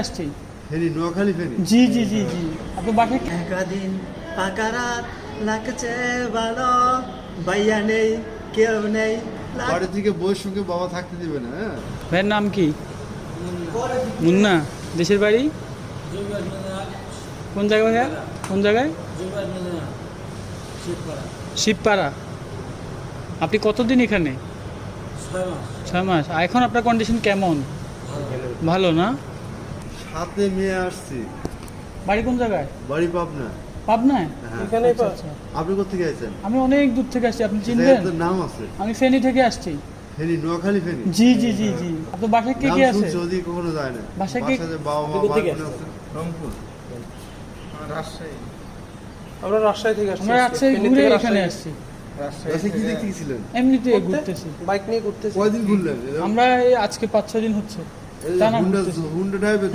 আসছি। ফেনী, নোয়াখালী ফেনী। জি জি জি জি। আপনার বাসা কি? একদিন পাকা রাত লাগছে ভালো, বাইয়া নেই কেউ নেই। বাড়ি থেকে বউয়ের সঙ্গে বাবা থাকতে দিবে না, হ্যাঁ? ভাইয়ের নাম কি? মুন্না। দেশের বাড়ি কোন জায়গায় ভাইয়া? কোন জায়গায়? শিবপাড়া। আপনি কতদিন এখানে? 6 মাস। আর এখন আপনার কন্ডিশন কেমন? ভালো না? সাথে মেয়ে আসছি। বাড়ি কোন জায়গায়? বাড়ি পাবনা। পাবনায়? হ্যাঁ। আচ্ছা, আচ্ছা। আপনি কোথেকে আছেন? আমি অনেক দূর থেকে আসছি, আপনি চিনবেন? জায়গাটার নাম আছে আমি ফেনী থেকে আসছি। ফেনী, নোয়াখালী ফেনী। জি জি জি জি। আপনার বাসায় কে নাম কে আছে? শুনছি, ওদিকে কখনো যায় না। বাসায় কে- বাসায় বাবা মা ভাই বোন আছে। রংপুর। আমরা রাজশাহী থেকে আসছি। আমরা রাজশাহী ফেনী ঘুরে থেকে এখানে রাজশাহী। আসছি। বাসায় কি দেখতে গেছিলেন? এমনিতে ঘুরতে? ঘুরতেছি। বাইক নিয়ে ঘুরতেছি। কয়দিন ঘুরলেন? আমরা এই আজকে 5-6 দিন হচ্ছে। এই টানা হুন্ডা ঘুরতেছি। Honda driver. হ্যাঁ।